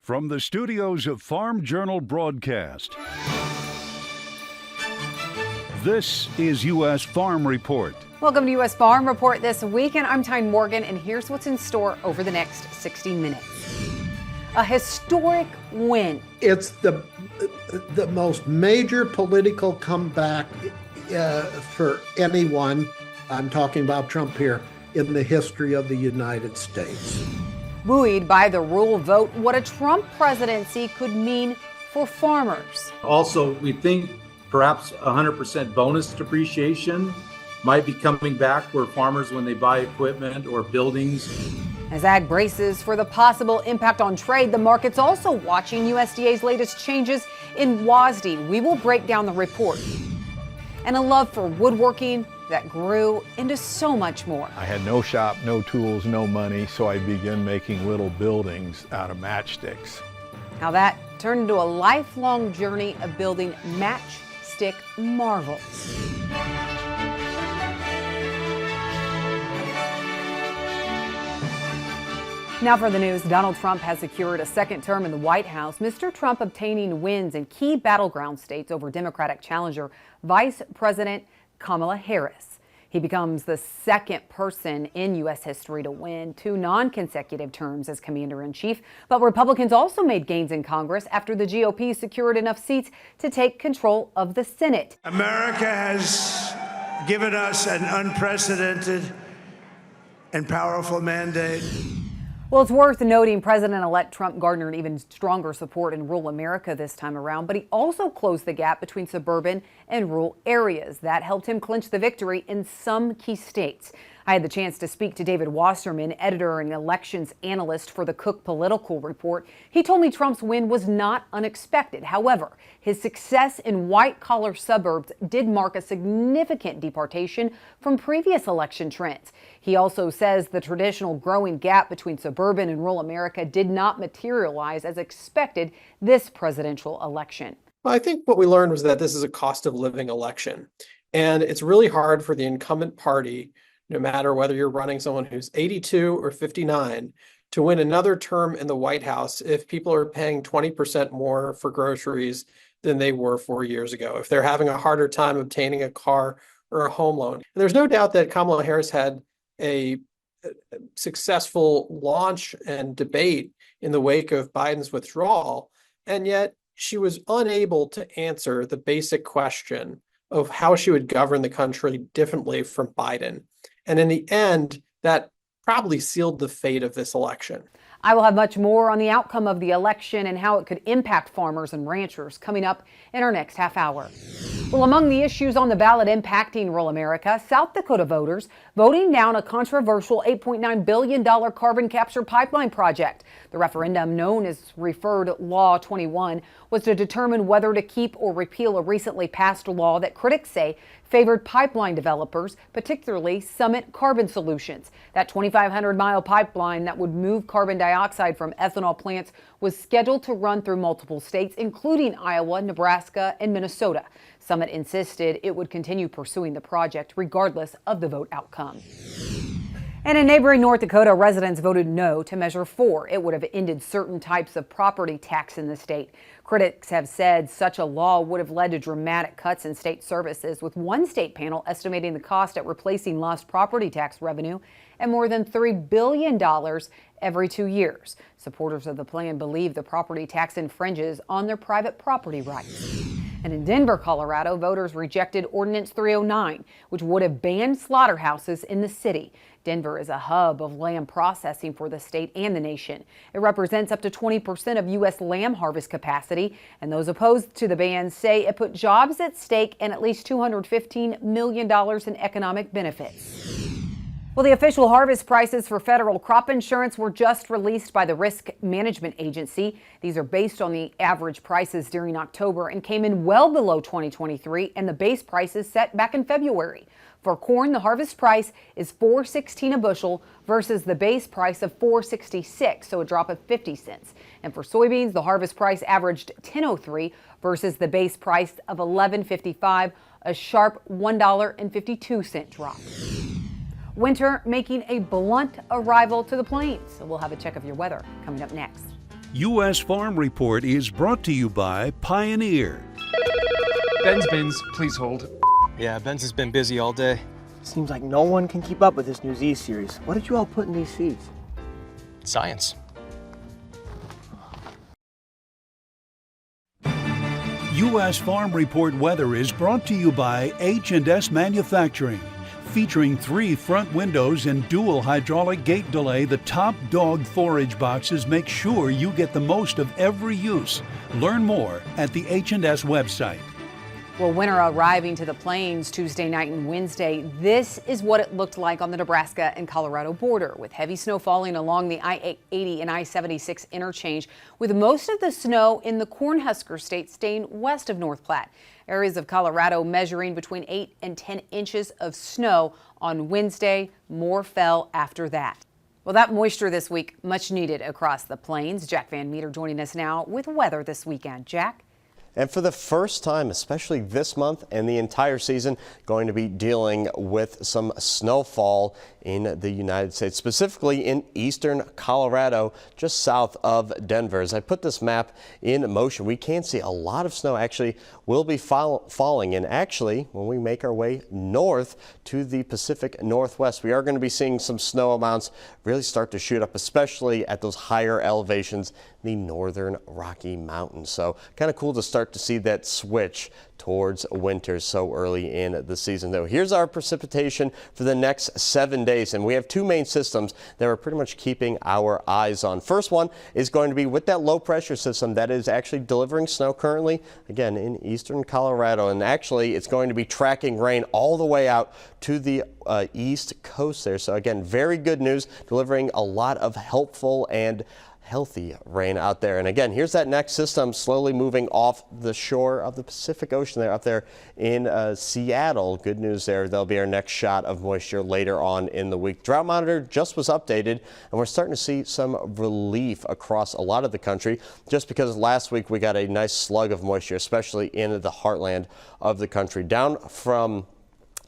From the studios of Farm Journal Broadcast, this is U.S. Farm Report. Welcome to U.S. Farm Report this weekend. I'm Tyne Morgan, and here's what's in store over the next 60 minutes. A historic win. It's the most major political comeback for anyone, I'm talking about Trump here, in the history of the United States. Buoyed by the rural vote, what a Trump presidency could mean for farmers. Also, we think perhaps 100% bonus depreciation might be coming back for farmers when they buy equipment or buildings. As ag braces for the possible impact on trade, the market's also watching USDA's latest changes in WASDE. We will break down the report. And a love for woodworking that grew into so much more. I had no shop, no tools, no money, so I began making little buildings out of matchsticks. How that turned into a lifelong journey of building matchstick marvels. Now for the news. Donald Trump has secured a second term in the White House. Mr. Trump obtaining wins in key battleground states over Democratic challenger Vice President Kamala Harris. He becomes the second person in U.S. history to win two non-consecutive terms as commander-in-chief. But Republicans also made gains in Congress after the GOP secured enough seats to take control of the Senate. America has given us an unprecedented and powerful mandate. Well, it's worth noting President-elect Trump garnered even stronger support in rural America this time around, but he also closed the gap between suburban and rural areas. That helped him clinch the victory in some key states. I had the chance to speak to David Wasserman, editor and elections analyst for the Cook Political Report. He told me Trump's win was not unexpected. However, his success in white-collar suburbs did mark a significant departation from previous election trends. He also says the traditional growing gap between suburban and rural America did not materialize as expected this presidential election. Well, I think what we learned was that this is a cost of living election, and it's really hard for the incumbent party, no matter whether you're running someone who's 82 or 59, to win another term in the White House if people are paying 20% more for groceries than they were 4 years ago, if they're having a harder time obtaining a car or a home loan. And there's no doubt that Kamala Harris had a successful launch and debate in the wake of Biden's withdrawal, and yet she was unable to answer the basic question of how she would govern the country differently from Biden. And in the end, that probably sealed the fate of this election. I will have much more on the outcome of the election and how it could impact farmers and ranchers coming up in our next half hour. Well, among the issues on the ballot impacting rural America, South Dakota voters voting down a controversial $8.9 billion carbon capture pipeline project. The referendum, known as Referred Law 21, was to determine whether to keep or repeal a recently passed law that critics say favored pipeline developers, particularly Summit Carbon Solutions. That 2,500-mile pipeline that would move carbon dioxide from ethanol plants was scheduled to run through multiple states, including Iowa, Nebraska, and Minnesota. Summit insisted it would continue pursuing the project regardless of the vote outcome. And in neighboring North Dakota, residents voted no to Measure 4. It would have ended certain types of property tax in the state. Critics have said such a law would have led to dramatic cuts in state services, with one state panel estimating the cost at replacing lost property tax revenue at more than $3 billion every 2 years. Supporters of the plan believe the property tax infringes on their private property rights. And in Denver, Colorado, voters rejected Ordinance 309, which would have banned slaughterhouses in the city. Denver is a hub of lamb processing for the state and the nation. It represents up to 20% of U.S. lamb harvest capacity, and those opposed to the ban say it put jobs at stake and at least $215 million in economic benefits. Well, the official harvest prices for federal crop insurance were just released by the Risk Management Agency. These are based on the average prices during October and came in well below 2023 and the base prices set back in February. For corn, the harvest price is $4.16 a bushel versus the base price of $4.66, so a drop of 50 cents. And for soybeans, the harvest price averaged $10.03 versus the base price of $11.55, a sharp $1.52 drop. Winter making a blunt arrival to the plains. So we'll have a check of your weather coming up next. U.S. Farm Report is brought to you by Pioneer. Ben's bins, please hold. Yeah, Ben's has been busy all day. Seems like no one can keep up with this new Z series. What did you all put in these seeds? Science. U.S. Farm Report weather is brought to you by H&S Manufacturing. Featuring 3 front windows and dual hydraulic gate delay, the top dog forage boxes make sure you get the most of every use. Learn more at the H&S website. Well, winter arriving to the plains Tuesday night and Wednesday. This is what it looked like on the Nebraska and Colorado border, with heavy snow falling along the I-80 and I-76 interchange, with most of the snow in the Cornhusker State staying west of North Platte. Areas of Colorado measuring between 8 and 10 inches of snow on Wednesday. More fell after that. Well, that moisture this week, much needed across the plains. Jack Van Meter joining us now with weather this weekend. Jack? And for the first time, especially this month and the entire season, going to be dealing with some snowfall in the United States, specifically in eastern Colorado, just south of Denver. As I put this map in motion, we can see a lot of snow actually will be falling. And actually, when we make our way north to the Pacific Northwest, we are going to be seeing some snow amounts really start to shoot up, especially at those higher elevations, the northern Rocky Mountains. So kind of cool to start to see that switch towards winter so early in the season. Though here's our precipitation for the next 7 days, and we have 2 main systems that we're pretty much keeping our eyes on. First one is going to be with that low pressure system that is actually delivering snow currently, again, in eastern Colorado, and actually it's going to be tracking rain all the way out to the east coast there. So again, very good news, delivering a lot of helpful and healthy rain out there. And again, here's that next system slowly moving off the shore of the Pacific Ocean there, up there in Seattle. Good news there. That'll be our next shot of moisture later on in the week. Drought monitor just was updated, and we're starting to see some relief across a lot of the country, just because last week we got a nice slug of moisture, especially in the heartland of the country, down from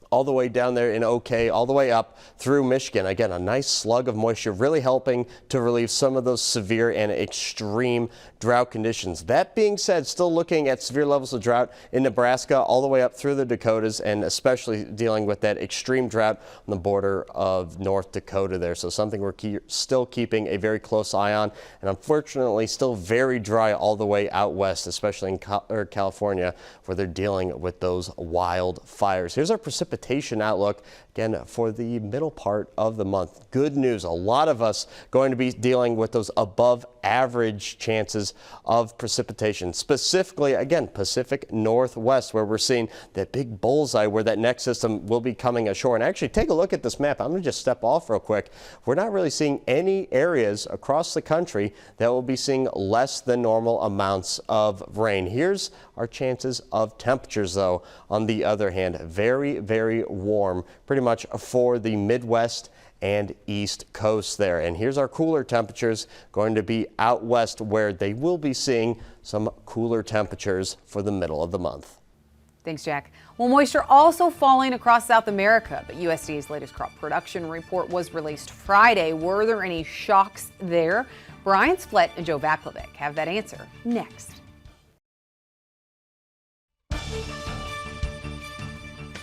all the way down there in OK, all the way up through Michigan. Again, a nice slug of moisture really helping to relieve some of those severe and extreme drought conditions. That being said, still looking at severe levels of drought in Nebraska all the way up through the Dakotas, and especially dealing with that extreme drought on the border of North Dakota there. So something we're still keeping a very close eye on, and unfortunately still very dry all the way out west, especially in California, where they're dealing with those wildfires. Here's our precipitation outlook again for the middle part of the month. Good news, a lot of us going to be dealing with those above average chances of precipitation, specifically again Pacific Northwest, where we're seeing that big bullseye where that next system will be coming ashore. And actually take a look at this map. I'm going to just step off real quick. We're not really seeing any areas across the country that will be seeing less than normal amounts of rain. Here's our chances of temperatures, though, on the other hand, very, very warm, pretty much for the Midwest and East Coast there. And here's our cooler temperatures going to be out west, where they will be seeing some cooler temperatures for the middle of the month. Thanks, Jack. Well, moisture also falling across South America, but USDA's latest crop production report was released Friday. Were there any shocks there? Brian Splitt and Joe Vaclavic have that answer next.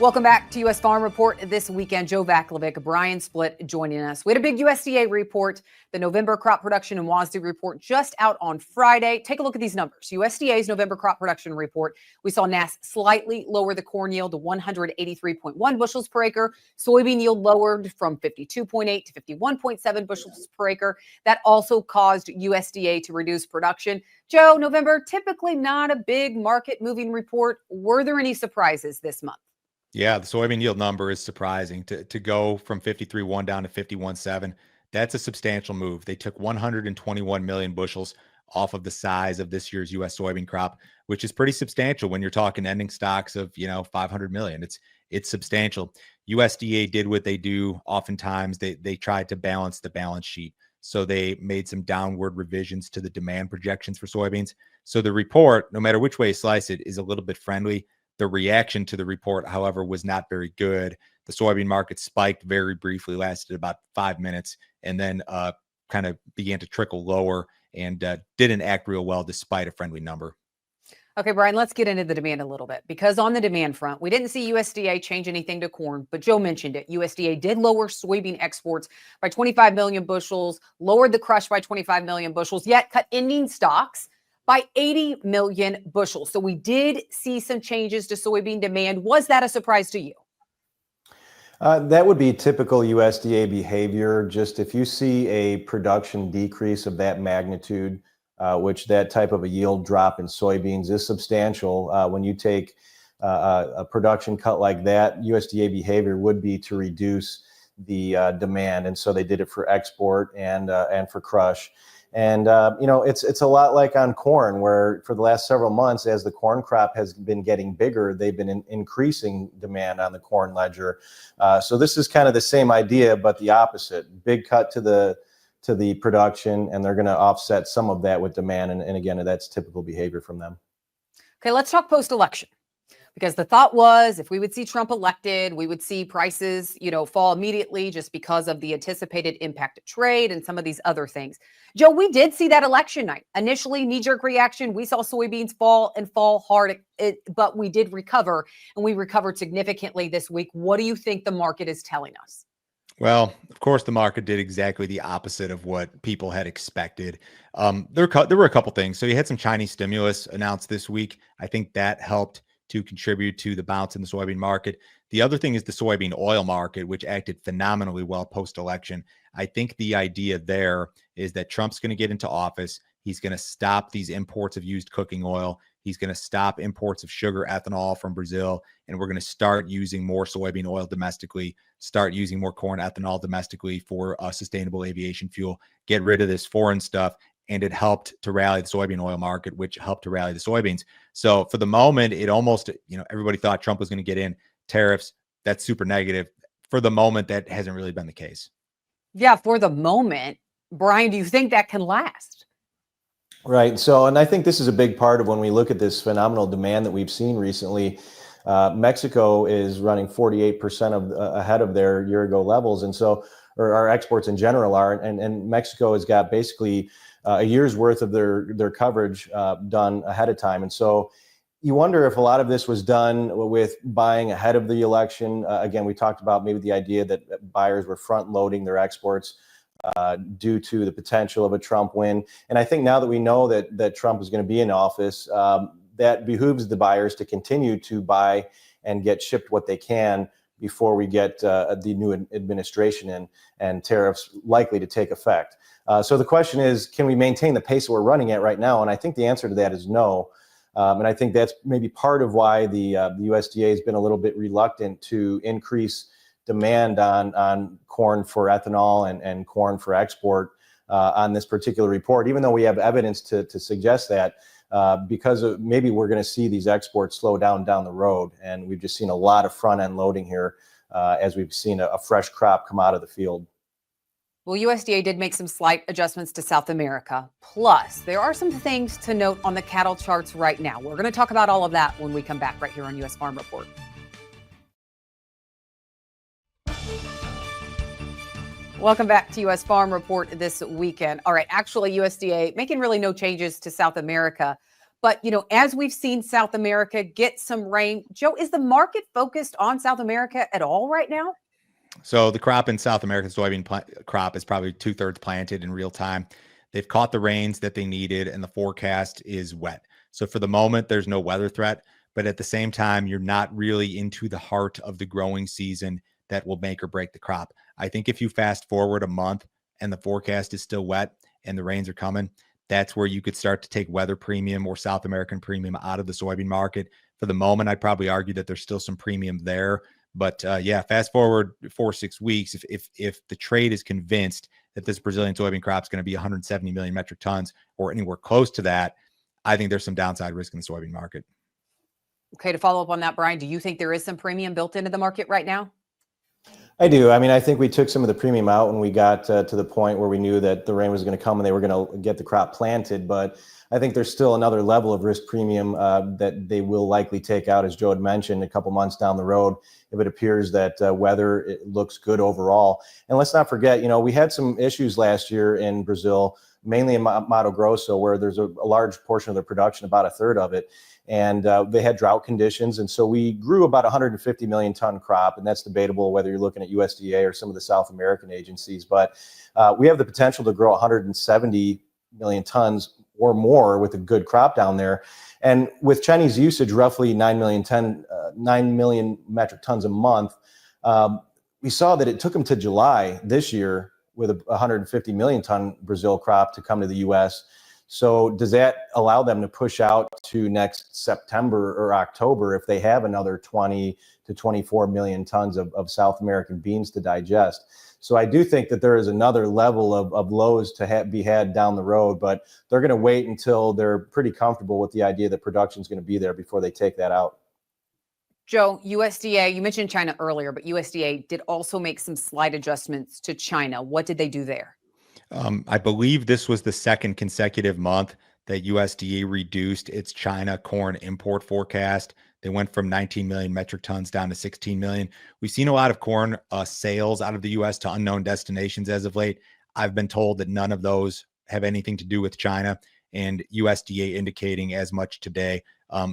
Welcome back to U.S. Farm Report this weekend. Joe Vaclavic, Brian Splitt joining us. We had a big USDA report, the November crop production and WASDE report just out on Friday. Take a look at these numbers. USDA's November crop production report, we saw NASS slightly lower the corn yield to 183.1 bushels per acre. Soybean yield lowered from 52.8 to 51.7 bushels per acre. That also caused USDA to reduce production. Joe, November, typically not a big market moving report. Were there any surprises this month? Yeah, the soybean yield number is surprising to go from 53.1 down to 51.7. That's a substantial move. They took 121 million bushels off of the size of this year's U.S. soybean crop, which is pretty substantial when you're talking ending stocks of, 500 million. It's substantial. USDA did what they do. Oftentimes they tried to balance the balance sheet. So they made some downward revisions to the demand projections for soybeans. So the report, no matter which way you slice it, is a little bit friendly. The reaction to the report, however, was not very good. The soybean market spiked very briefly, lasted about 5 minutes, and then kind of began to trickle lower and didn't act real well despite a friendly number. Okay, Brian, let's get into the demand a little bit, because on the demand front, we didn't see USDA change anything to corn, but Joe mentioned it. USDA did lower soybean exports by 25 million bushels, lowered the crush by 25 million bushels, yet cut ending stocks by 80 million bushels. So we did see some changes to soybean demand. Was that a surprise to you? That would be typical USDA behavior. Just if you see a production decrease of that magnitude, which that type of a yield drop in soybeans is substantial. When you take a production cut like that, USDA behavior would be to reduce the demand, and so they did it for export and for crush. And it's a lot like on corn, where for the last several months, as the corn crop has been getting bigger, they've been increasing demand on the corn ledger. So this is kind of the same idea, but the opposite. Big cut to the production, and they're going to offset some of that with demand. And again, that's typical behavior from them. Okay, let's talk post-election, because the thought was if we would see Trump elected, we would see prices, fall immediately just because of the anticipated impact of trade and some of these other things. Joe, we did see that election night. Initially, knee-jerk reaction. We saw soybeans fall hard, but we did recover, and we recovered significantly this week. What do you think the market is telling us? Well, of course, the market did exactly the opposite of what people had expected. There were a couple things. So you had some Chinese stimulus announced this week. I think that helped to contribute to the bounce in the soybean market. The other thing is the soybean oil market, which acted phenomenally well post-election. I think the idea there is that Trump's going to get into office. He's going to stop these imports of used cooking oil. He's going to stop imports of sugar, ethanol from Brazil, and we're going to start using more soybean oil domestically, start using more corn ethanol domestically for sustainable aviation fuel, get rid of this foreign stuff. And it helped to rally the soybean oil market, which helped to rally the soybeans. So for the moment, it almost, everybody thought Trump was going to get in. Tariffs, that's super negative. For the moment, that hasn't really been the case. Yeah, for the moment. Brian, do you think that can last? Right. So, and I think this is a big part of when we look at this phenomenal demand that we've seen recently. Mexico is running 48% ahead of their year-ago levels. And so, or our exports in general are, and Mexico has got basically a year's worth of their coverage done ahead of time. And so you wonder if a lot of this was done with buying ahead of the election. Again, we talked about maybe the idea that buyers were front loading their exports due to the potential of a Trump win. And I think now that we know that Trump is going to be in office, that behooves the buyers to continue to buy and get shipped what they can before we get the new administration in and tariffs likely to take effect. So the question is, can we maintain the pace that we're running at right now? And I think the answer to that is no. And I think that's maybe part of why the USDA has been a little bit reluctant to increase demand on corn for ethanol and corn for export on this particular report, even though we have evidence to suggest that, because maybe we're going to see these exports slow down the road. And we've just seen a lot of front end loading here as we've seen a fresh crop come out of the field. Well, USDA did make some slight adjustments to South America. Plus, there are some things to note on the cattle charts right now. We're going to talk about all of that when we come back right here on U.S. Farm Report. Welcome back to U.S. Farm Report this weekend. All right, actually, USDA making really no changes to South America. But, as we've seen South America get some rain, Joe, is the market focused on South America at all right now? So the crop in South America, soybean crop, is probably 2/3 planted in real time. They've caught the rains that they needed, and the forecast is wet. So for the moment, there's no weather threat. But at the same time, you're not really into the heart of the growing season that will make or break the crop. I think if you fast forward a month and the forecast is still wet and the rains are coming, that's where you could start to take weather premium or South American premium out of the soybean market. For the moment, I'd probably argue that there's still some premium there. But fast forward 4-6 weeks, if the trade is convinced that this Brazilian soybean crop is going to be 170 million metric tons or anywhere close to that, I think there's some downside risk in the soybean market. Okay, to follow up on that, Brian, do you think there is some premium built into the market right now? I do. I mean, I think we took some of the premium out when we got to the point where we knew that the rain was going to come and they were going to get the crop planted. But I think there's still another level of risk premium that they will likely take out, as Joe had mentioned, a couple months down the road, if it appears that weather looks good overall. And let's not forget, we had some issues last year in Brazil mainly in Mato Grosso, where there's a large portion of their production, about a third of it. And they had drought conditions. And so we grew about 150 million ton crop. And that's debatable whether you're looking at USDA or some of the South American agencies. But we have the potential to grow 170 million tons or more with a good crop down there. And with Chinese usage, roughly 9 million metric tons a month, we saw that it took them to July this year with a 150 million ton Brazil crop to come to the U.S. So does that allow them to push out to next September or October if they have another 20 to 24 million tons of South American beans to digest? So I do think that there is another level of lows to be had down the road, but they're going to wait until they're pretty comfortable with the idea that production is going to be there before they take that out. Joe, USDA, you mentioned China earlier, but USDA did also make some slight adjustments to China. What did they do there? I believe this was the second consecutive month that USDA reduced its China corn import forecast. They went from 19 million metric tons down to 16 million. We've seen a lot of corn sales out of the U.S. to unknown destinations as of late. I've been told that none of those have anything to do with China, and USDA indicating as much today.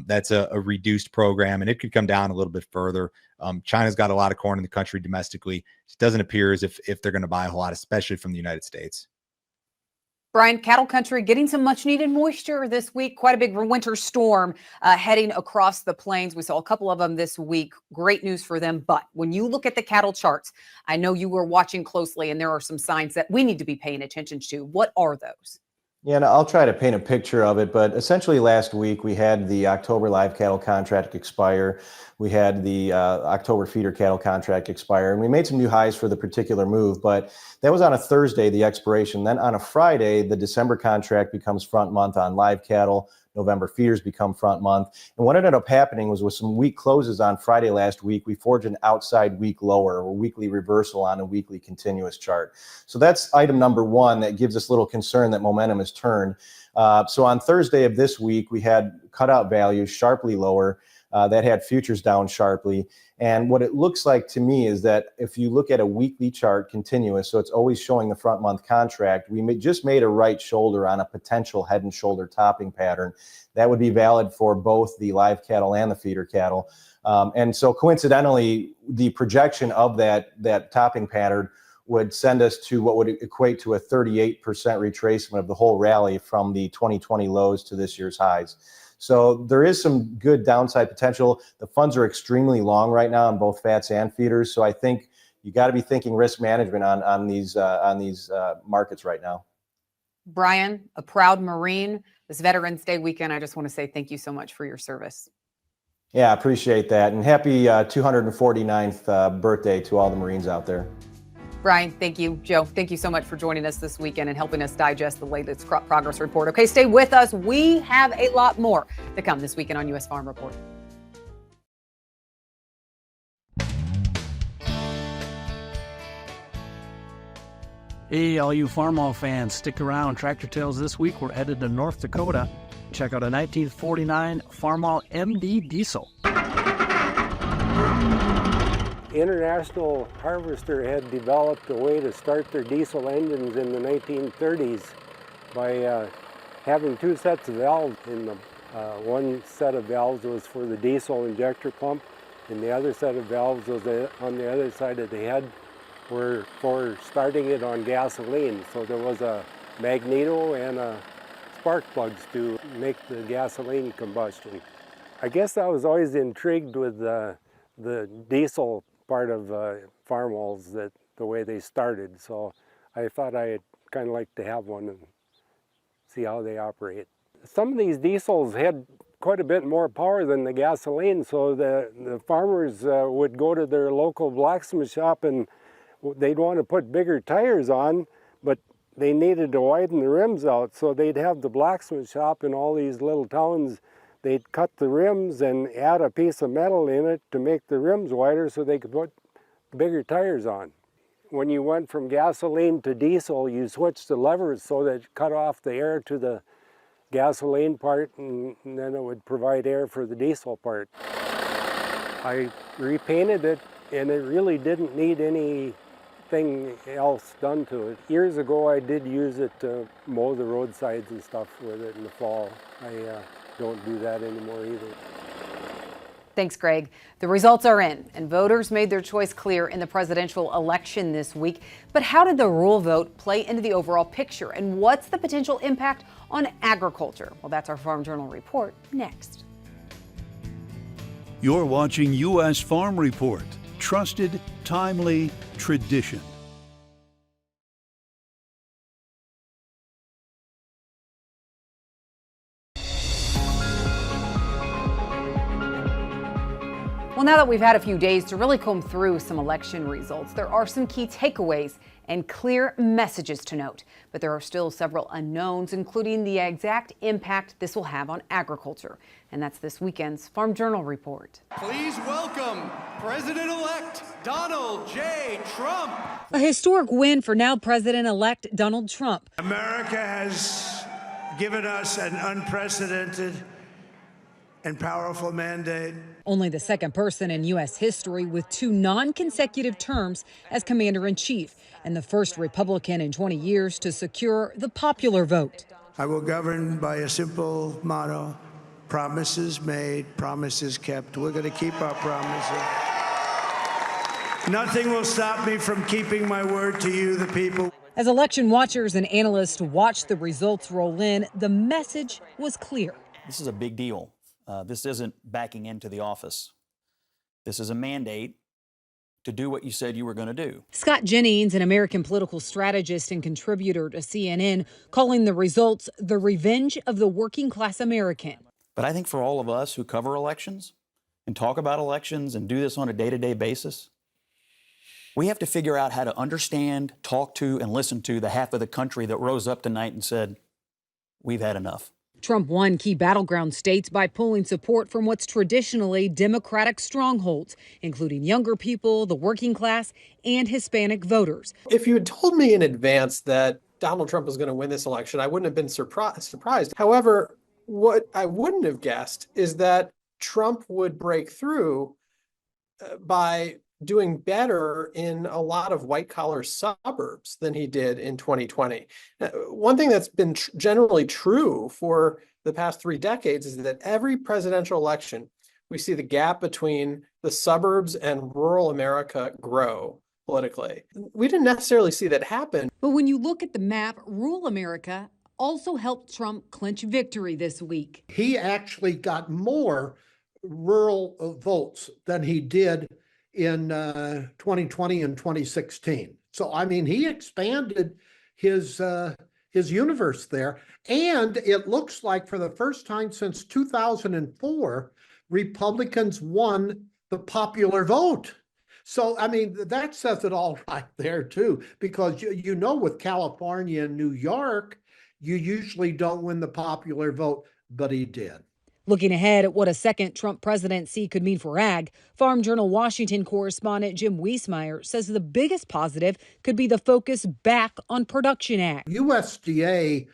That's a reduced program, and it could come down a little bit further. China's got a lot of corn in the country domestically. It doesn't appear as if they're going to buy a whole lot, especially from the United States. Brian, cattle country getting some much needed moisture this week. Quite a big winter storm heading across the plains. We saw a couple of them this week. Great news for them. But when you look at the cattle charts, I know you were watching closely, and there are some signs that we need to be paying attention to. What are those? Yeah, and I'll try to paint a picture of it, but essentially last week we had the October live cattle contract expire. We had the October feeder cattle contract expire, and we made some new highs for the particular move, but that was on a Thursday, the expiration. Then on a Friday, the December contract becomes front month on live cattle. November feeders become front month. And what ended up happening was with some weak closes on Friday last week, we forged an outside week lower or weekly reversal on a weekly continuous chart. So that's item number one that gives us little concern that momentum has turned. So on Thursday of this week, we had cutout values sharply lower. That had futures down sharply. And what it looks like to me is that if you look at a weekly chart continuous, so it's always showing the front month contract, we just made a right shoulder on a potential head and shoulder topping pattern. That would be valid for both the live cattle and the feeder cattle. And so coincidentally, the projection of that topping pattern would send us to what would equate to a 38% retracement of the whole rally from the 2020 lows to this year's highs. So there is some good downside potential. The funds are extremely long right now on both fats and feeders. So I think you got to be thinking risk management on these markets right now. Brian, a proud Marine, this Veterans Day weekend, I just want to say thank you so much for your service. Yeah, I appreciate that. And happy 249th birthday to all the Marines out there. Brian, thank you. Joe, thank you so much for joining us this weekend and helping us digest the latest crop progress report. Okay, stay with us. We have a lot more to come this weekend on U.S. Farm Report. Hey, all you Farmall fans, stick around. Tractor Tales this week, we're headed to North Dakota. Check out a 1949 Farmall MD diesel. International Harvester had developed a way to start their diesel engines in the 1930s by having two sets of valves. In the one set of valves was for the diesel injector pump, and the other set of valves was on the other side of the head were for starting it on gasoline. So there was a magneto and a spark plugs to make the gasoline combustion. I guess I was always intrigued with the diesel part of Farmalls, that the way they started. So I thought I'd kind of like to have one and see how they operate. Some of these diesels had quite a bit more power than the gasoline, so the farmers would go to their local blacksmith shop and they'd want to put bigger tires on, but they needed to widen the rims out. So they'd have the blacksmith shop in all these little towns. They'd cut the rims and add a piece of metal in it to make the rims wider so they could put bigger tires on. When you went from gasoline to diesel, you switched the levers so that it cut off the air to the gasoline part, and then it would provide air for the diesel part. I repainted it, and it really didn't need anything anything else done to it. Years ago, I did use it to mow the roadsides and stuff with it in the fall. I don't do that anymore either. Thanks, Greg. The results are in, and voters made their choice clear in the presidential election this week. But how did the rule vote play into the overall picture, and what's the potential impact on agriculture? Well, that's our Farm Journal report next. You're watching U.S. Farm Report. Trusted, timely, tradition. Well, now that we've had a few days to really comb through some election results, there are some key takeaways and clear messages to note. But there are still several unknowns, including the exact impact this will have on agriculture. And that's this weekend's Farm Journal report. Please welcome President-elect Donald J. Trump. A historic win for now President-elect Donald Trump. America has given us an unprecedented and powerful mandate. Only the second person in U.S. history with 2 non-consecutive terms as commander-in-chief, and the first Republican in 20 years to secure the popular vote. I will govern by a simple motto: promises made, promises kept. We're going to keep our promises. Nothing will stop me from keeping my word to you, the people. As election watchers and analysts watched the results roll in, the message was clear. This is a big deal. This isn't backing into the office. This is a mandate to do what you said you were going to do. Scott Jennings, an American political strategist and contributor to CNN, calling the results the revenge of the working class American. But I think for all of us who cover elections and talk about elections and do this on a day-to-day basis, we have to figure out how to understand, talk to, and listen to the half of the country that rose up tonight and said, we've had enough. Trump won key battleground states by pulling support from what's traditionally Democratic strongholds, including younger people, the working class, and Hispanic voters. If you had told me in advance that Donald Trump was going to win this election, I wouldn't have been surprised. However, what I wouldn't have guessed is that Trump would break through by doing better in a lot of white-collar suburbs than he did in 2020. One thing that's been generally true for the past 3 decades is that every presidential election, we see the gap between the suburbs and rural America grow politically. We didn't necessarily see that happen. But when you look at the map, rural America also helped Trump clinch victory this week. He actually got more rural votes than he did in 2020 and 2016. So, I mean, he expanded his universe there. And it looks like for the first time since 2004, Republicans won the popular vote. So, I mean, that says it all right there, too, because, you know, with California and New York, you usually don't win the popular vote, but he did. Looking ahead at what a second Trump presidency could mean for ag, Farm Journal Washington correspondent Jim Wiesmeyer says the biggest positive could be the focus back on production ag. USDA,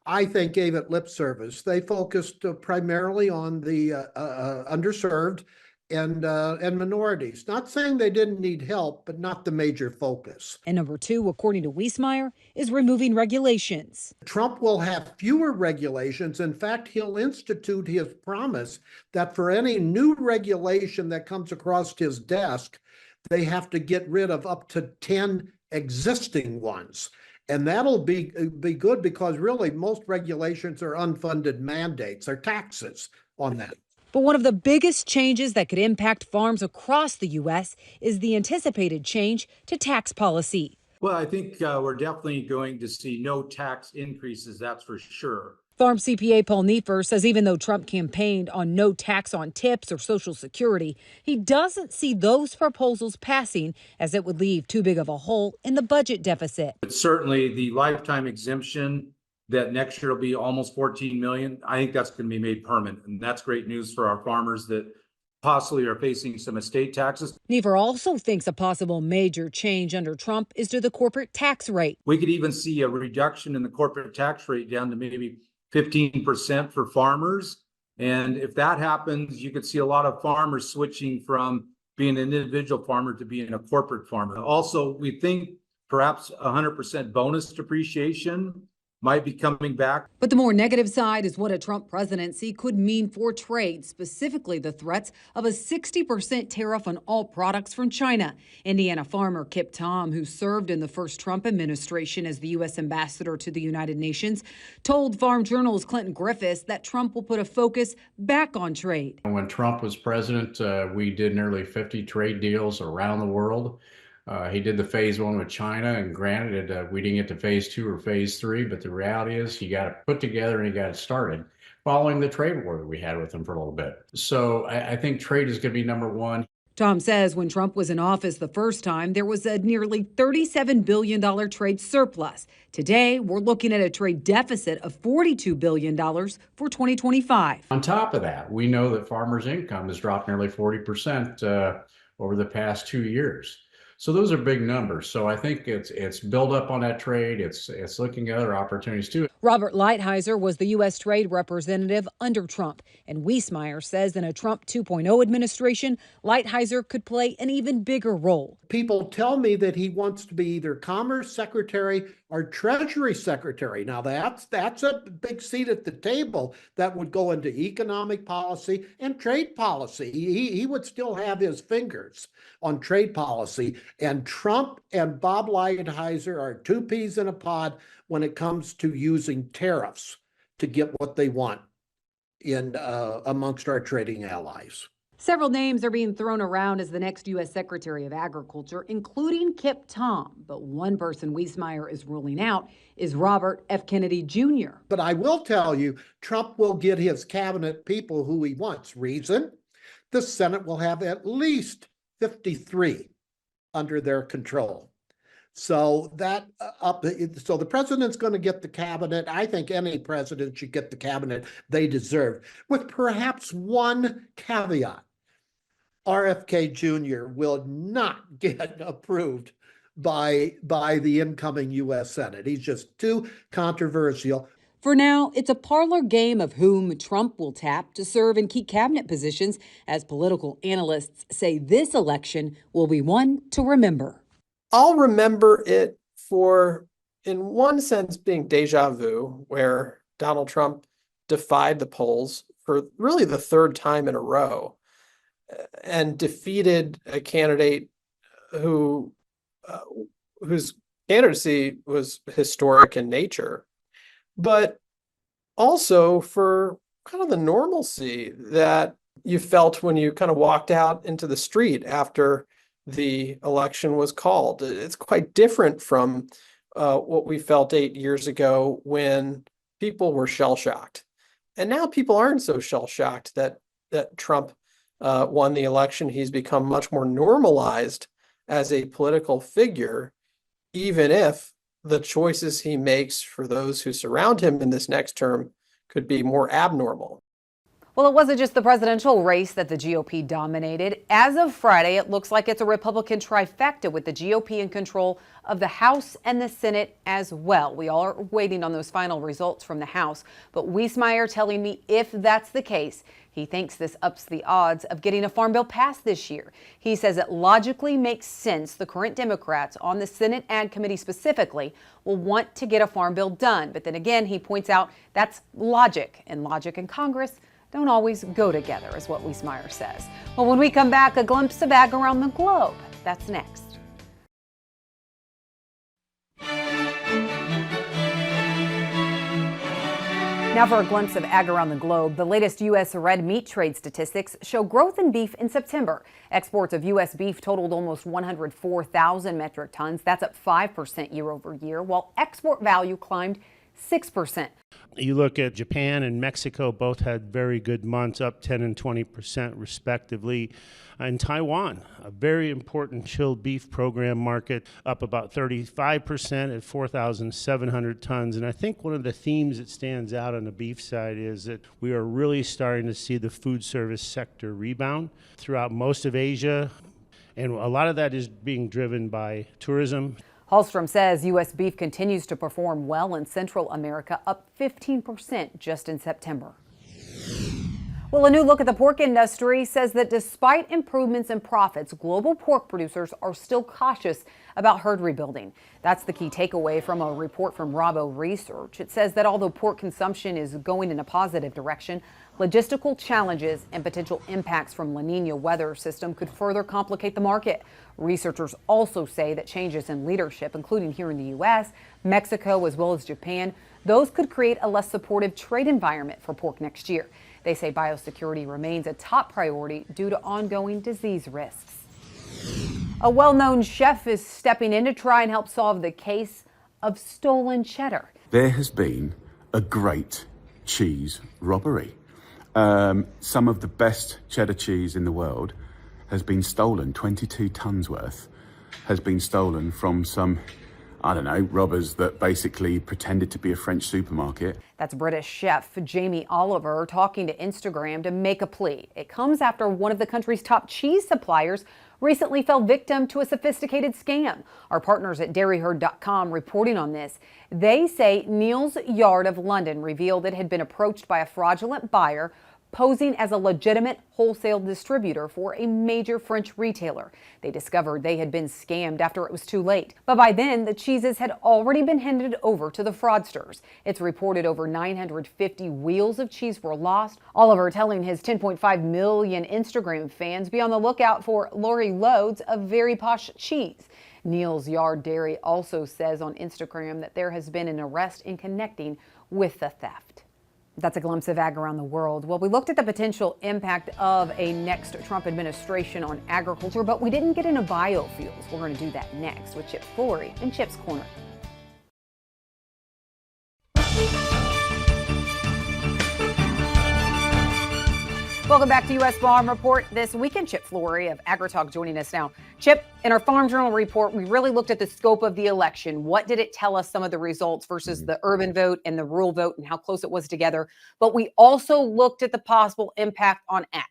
I think, gave it lip service. They focused primarily on the underserved and minorities. Not saying they didn't need help, but not the major focus. And number 2, according to Wiesmeyer, is removing regulations. Trump will have fewer regulations. In fact, he'll institute his promise that for any new regulation that comes across his desk, they have to get rid of up to 10 existing ones. And that'll be good because really most regulations are unfunded mandates or taxes on that. But one of the biggest changes that could impact farms across the U.S. is the anticipated change to tax policy. Well, I think we're definitely going to see no tax increases, that's for sure. Farm CPA Paul Neiffer says even though Trump campaigned on no tax on tips or Social Security, he doesn't see those proposals passing as it would leave too big of a hole in the budget deficit. But certainly the lifetime exemption that next year will be almost 14 million. I think that's going to be made permanent. And that's great news for our farmers that possibly are facing some estate taxes. Neiffer also thinks a possible major change under Trump is to the corporate tax rate. We could even see a reduction in the corporate tax rate down to maybe 15% for farmers. And if that happens, you could see a lot of farmers switching from being an individual farmer to being a corporate farmer. Also, we think Perhaps 100% bonus depreciation might be coming back. But the more negative side is what a Trump presidency could mean for trade, specifically the threats of a 60% tariff on all products from China. Indiana farmer Kip Tom, who served in the first Trump administration as the U.S. ambassador to the United Nations, told Farm Journal's Clinton Griffiths that Trump will put a focus back on trade. When Trump was president, we did nearly 50 trade deals around the world. He did the phase 1 with China, and granted, we didn't get to phase 2 or phase 3, but the reality is he got it put together and he got it started following the trade war that we had with him for a little bit. So I think trade is going to be number one. Tom says when Trump was in office the first time, there was a nearly $37 billion trade surplus. Today, we're looking at a trade deficit of $42 billion for 2025. On top of that, we know that farmers' income has dropped nearly 40% over the past 2 years. So those are big numbers. So I think it's built up on that trade. It's looking at other opportunities too. Robert Lighthizer was the U.S. trade representative under Trump. And Wiesmeyer says in a Trump 2.0 administration, Lighthizer could play an even bigger role. People tell me that he wants to be either Commerce Secretary or Treasury Secretary. Now that's a big seat at the table that would go into economic policy and trade policy. He would still have his fingers on trade policy. And Trump and Bob Lighthizer are two peas in a pod when it comes to using tariffs to get what they want in amongst our trading allies. Several names are being thrown around as the next U.S. Secretary of Agriculture, including Kip Tom. But one person Wiesmeyer is ruling out is Robert F. Kennedy Jr. But I will tell you, Trump will get his cabinet people who he wants. Reason? The Senate will have at least 53 under their control. So so the president's going to get the cabinet. I think any president should get the cabinet they deserve, with perhaps one caveat. RFK Jr. will not get approved by the incoming U.S. Senate. He's just too controversial. For now, it's a parlor game of whom Trump will tap to serve in key cabinet positions, as political analysts say this election will be one to remember. I'll remember it for, in one sense, being deja vu, where Donald Trump defied the polls for really the third time in a row and defeated a candidate whose candidacy was historic in nature, but also for kind of the normalcy that you felt when you kind of walked out into the street after the election was called. It's quite different from what we felt 8 years ago when people were shell-shocked. And now people aren't so shell-shocked that Trump won the election. He's become much more normalized as a political figure, even if the choices he makes for those who surround him in this next term could be more abnormal. Well, it wasn't just the presidential race that the GOP dominated. As of Friday, it looks like it's a Republican trifecta with the GOP in control of the House and the Senate as well. We all are waiting on those final results from the House, but Wiesmeyer telling me if that's the case, he thinks this ups the odds of getting a farm bill passed this year. He says it logically makes sense the current Democrats on the Senate Ag Committee specifically will want to get a farm bill done. But then again, he points out that's logic, and logic in Congress don't always go together, is what Wiesmeyer says. Well, when we come back, a glimpse of ag around the globe. That's next. Now for a glimpse of ag around the globe. The latest U.S. red meat trade statistics show growth in beef in September. Exports of U.S. beef totaled almost 104,000 metric tons. That's up 5% year over year, while export value climbed 6%. You look at Japan and Mexico, both had very good months, up 10 and 20% respectively. And Taiwan, a very important chilled beef program market, up about 35% at 4,700 tons. And I think one of the themes that stands out on the beef side is that we are really starting to see the food service sector rebound throughout most of Asia. And a lot of that is being driven by tourism. Hallstrom says U.S. beef continues to perform well in Central America, up 15% just in September. Well, a new look at the pork industry says that despite improvements in profits, global pork producers are still cautious about herd rebuilding. That's the key takeaway from a report from Rabo Research. It says that although pork consumption is going in a positive direction, logistical challenges and potential impacts from La Nina weather system could further complicate the market. Researchers also say that changes in leadership, including here in the U.S., Mexico, as well as Japan, those could create a less supportive trade environment for pork next year. They say biosecurity remains a top priority due to ongoing disease risks. A well-known chef is stepping in to try and help solve the case of stolen cheddar. There has been a great cheese robbery. Some of the best cheddar cheese in the world has been stolen. 22 tons worth has been stolen from some, I don't know, robbers that basically pretended to be a French supermarket. That's British chef Jamie Oliver talking to Instagram to make a plea. It comes after one of the country's top cheese suppliers recently fell victim to a sophisticated scam. Our partners at dairyherd.com reporting on this. They say Neal's Yard of London revealed it had been approached by a fraudulent buyer posing as a legitimate wholesale distributor for a major French retailer. They discovered they had been scammed after it was too late. But by then, the cheeses had already been handed over to the fraudsters. It's reported over 950 wheels of cheese were lost. Oliver telling his 10.5 million Instagram fans be on the lookout for lorry loads of very posh cheese. Neal's Yard Dairy also says on Instagram that there has been an arrest in connecting with the theft. That's a glimpse of ag around the world. Well, we looked at the potential impact of a next Trump administration on agriculture, but we didn't get into biofuels. We're going to do that next with Chip Flory in Chip's Corner. Welcome back to U.S. Farm Report this weekend. Chip Flory of AgriTalk joining us now. Chip, in our Farm Journal report, we really looked at the scope of the election. What did it tell us, some of the results versus the urban vote and the rural vote and how close it was together? But we also looked at the possible impact on ag.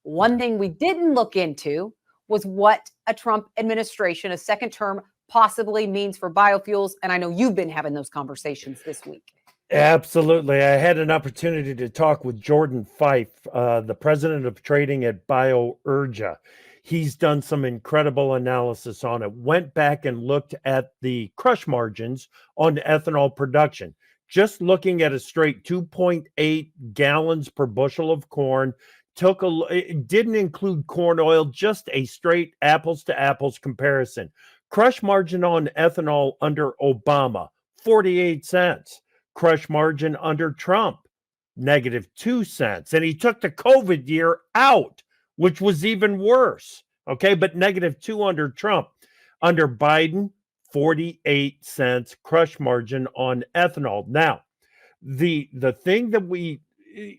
One thing we didn't look into was what a Trump administration, a second term, possibly means for biofuels. And I know you've been having those conversations this week. Absolutely. I had an opportunity to talk with Jordan Fife, the president of trading at BioUrgia. He's done some incredible analysis on it, went back and looked at the crush margins on ethanol production. Just looking at a straight 2.8 gallons per bushel of corn, it didn't include corn oil, just a straight apples to apples comparison. Crush margin on ethanol under Obama, 48 cents. Crush margin under Trump, -2 cents. And he took the COVID year out, which was even worse. Okay, but -2 under Trump. Under Biden, 48 cents crush margin on ethanol. Now, the thing that we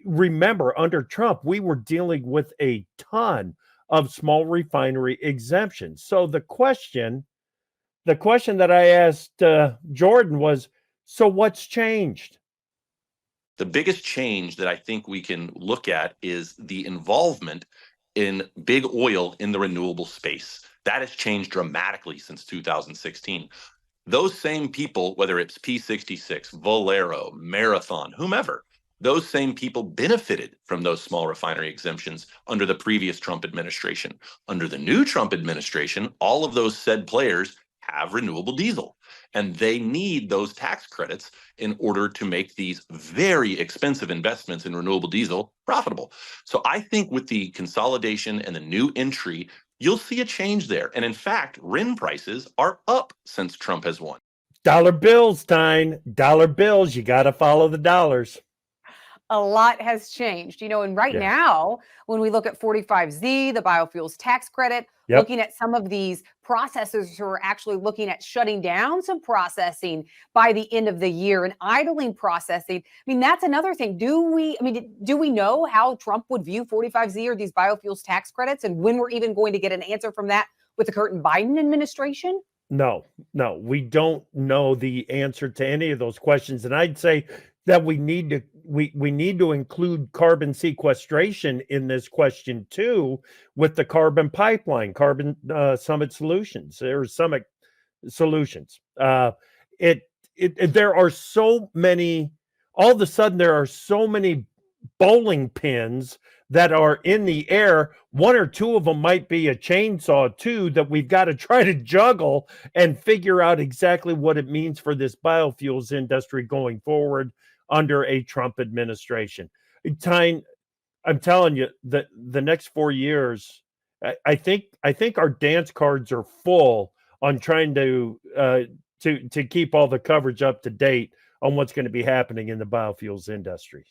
remember under Trump, we were dealing with a ton of small refinery exemptions. So the question that I asked Jordan was, so what's changed? The biggest change that I think we can look at is the involvement in big oil in the renewable space. That has changed dramatically since 2016. Those same people, whether it's P66, Valero, Marathon, whomever, those same people benefited from those small refinery exemptions under the previous Trump administration. Under the new Trump administration, all of those said players have renewable diesel, and they need those tax credits in order to make these very expensive investments in renewable diesel profitable. So I think with the consolidation and the new entry, you'll see a change there. And in fact, RIN prices are up since Trump has won. Dollar bills, Tyne. Dollar bills. You got to follow the dollars. A lot has changed, and right now, when we look at 45Z, the biofuels tax credit, looking at some of these processors who are actually looking at shutting down some processing by the end of the year and idling processing. I mean, that's another thing. Do we know how Trump would view 45Z or these biofuels tax credits, and when we're even going to get an answer from that with the current Biden administration? No, we don't know the answer to any of those questions. And I'd say that we need to include carbon sequestration in this question too, with the carbon pipeline, carbon summit solutions. There are summit solutions. There are so many. All of a sudden, there are so many bowling pins that are in the air. One or two of them might be a chainsaw too, that we've got to try to juggle and figure out exactly what it means for this biofuels industry going forward under a Trump administration. Tyne, I'm telling you that the next 4 years, I think our dance cards are full on trying to keep all the coverage up to date on what's going to be happening in the biofuels industry.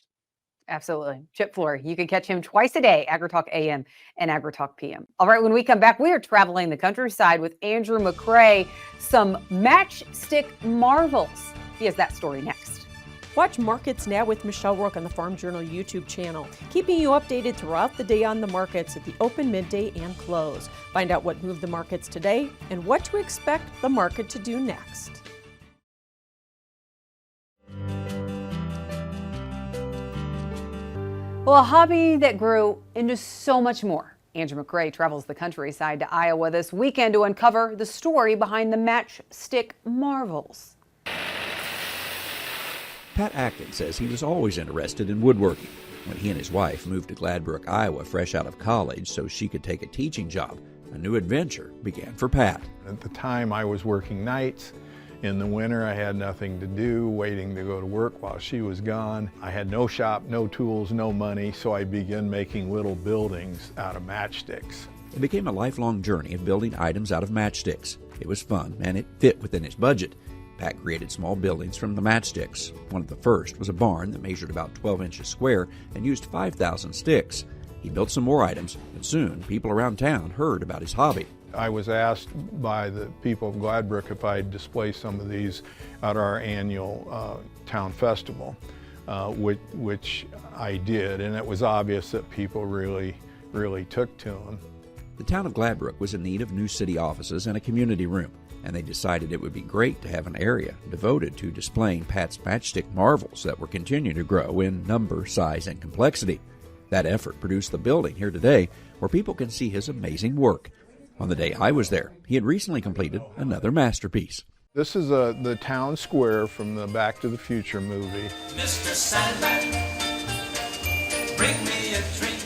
Absolutely. Chip Flory. You can catch him twice a day, AgriTalk AM and AgriTalk PM. All right, when we come back, we are traveling the countryside with Andrew McCrea, some matchstick marvels. He has that story next. Watch Markets Now with Michelle Rook on the Farm Journal YouTube channel, keeping you updated throughout the day on the markets at the open, midday, and close. Find out what moved the markets today and what to expect the market to do next. Well, a hobby that grew into so much more. Andrew McCrea travels the countryside to Iowa this weekend to uncover the story behind the matchstick marvels. Pat Atkins says he was always interested in woodworking. When he and his wife moved to Gladbrook, Iowa, fresh out of college so she could take a teaching job, a new adventure began for Pat. At the time, I was working nights. In the winter, I had nothing to do, waiting to go to work while she was gone. I had no shop, no tools, no money, so I began making little buildings out of matchsticks. It became a lifelong journey of building items out of matchsticks. It was fun, and it fit within his budget. Pat created small buildings from the matchsticks. One of the first was a barn that measured about 12 inches square and used 5,000 sticks. He built some more items, and soon people around town heard about his hobby. I was asked by the people of Gladbrook if I'd display some of these at our annual town festival, which I did, and it was obvious that people really took to them. The town of Gladbrook was in need of new city offices and a community room, and they decided it would be great to have an area devoted to displaying Pat's matchstick marvels that were continuing to grow in number, size, and complexity. That effort produced the building here today where people can see his amazing work. On the day I was there, he had recently completed another masterpiece. This is the town square from the Back to the Future movie. Mr. Sandman, bring me a treat.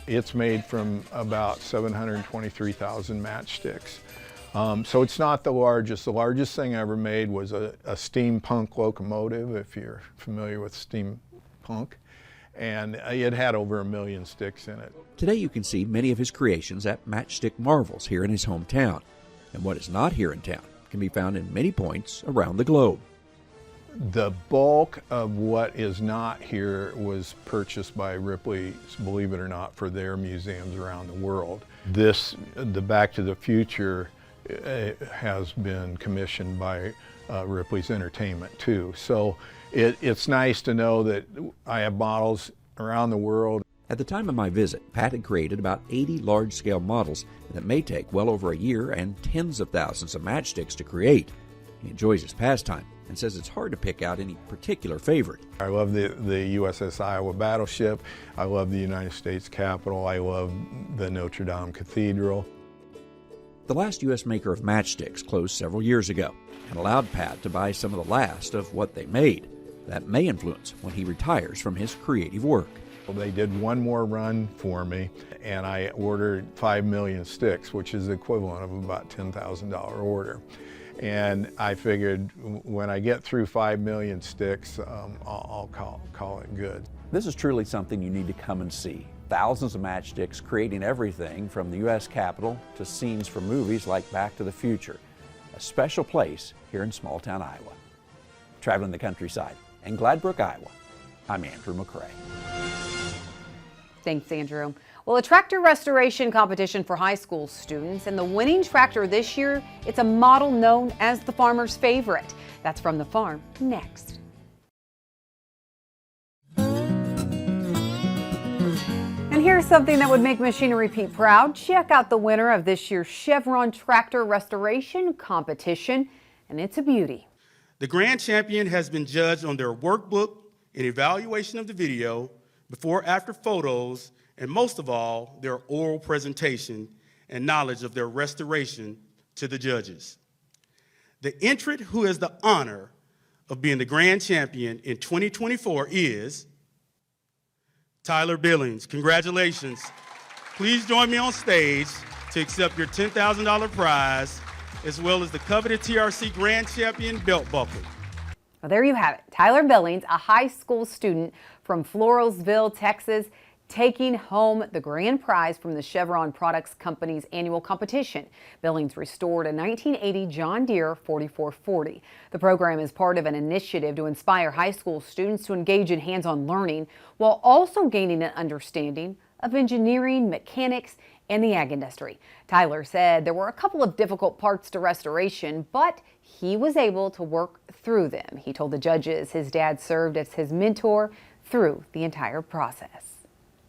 It's made from about 723,000 matchsticks. So it's not the largest. The largest thing I ever made was a steampunk locomotive, if you're familiar with steampunk. And it had over 1 million sticks in it. Today you can see many of his creations at Matchstick Marvels here in his hometown. And what is not here in town can be found in many points around the globe. The bulk of what is not here was purchased by Ripley's, believe it or not, for their museums around the world. The Back to the Future has been commissioned by Ripley's Entertainment too. So it's nice to know that I have models around the world. At the time of my visit, Pat had created about 80 large-scale models that may take well over a year and tens of thousands of matchsticks to create. He enjoys his pastime and says it's hard to pick out any particular favorite. I love the USS Iowa battleship. I love the United States Capitol. I love the Notre Dame Cathedral. The last U.S. maker of matchsticks closed several years ago and allowed Pat to buy some of the last of what they made. That may influence when he retires from his creative work. Well, they did one more run for me, and I ordered 5 million sticks, which is the equivalent of about $10,000 order. And I figured when I get through 5 million sticks, I'll call it good. This is truly something you need to come and see. Thousands of matchsticks creating everything from the U.S. Capitol to scenes from movies like Back to the Future. A special place here in small town Iowa. Traveling the countryside in Gladbrook, Iowa, I'm Andrew McCrea. Thanks, Andrew. Well, a tractor restoration competition for high school students, and the winning tractor this year, it's a model known as the farmer's favorite. That's From the Farm, next. And here's something that would make Machinery Pete proud. Check out the winner of this year's Chevron tractor restoration competition, and it's a beauty. The grand champion has been judged on their workbook and evaluation of the video, before-after photos, and most of all, their oral presentation and knowledge of their restoration to the judges. The entrant who has the honor of being the grand champion in 2024 is Tyler Billings. Congratulations. Please join me on stage to accept your $10,000 prize, as well as the coveted TRC Grand Champion belt buckle. Well, there you have it. Tyler Billings, a high school student from Floresville, Texas, taking home the grand prize from the Chevron Products Company's annual competition. Billings restored a 1980 John Deere 4440. The program is part of an initiative to inspire high school students to engage in hands-on learning while also gaining an understanding of engineering, mechanics, and the ag industry. Tyler said there were a couple of difficult parts to restoration, but he was able to work through them. He told the judges his dad served as his mentor through the entire process.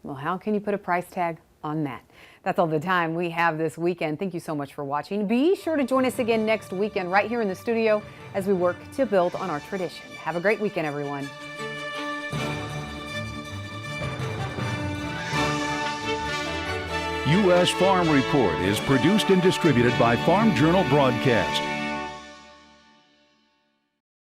Well, how can you put a price tag on that? That's all the time we have this weekend. Thank you so much for watching. Be sure to join us again next weekend right here in the studio as we work to build on our tradition. Have a great weekend, everyone. U.S. Farm Report is produced and distributed by Farm Journal Broadcast.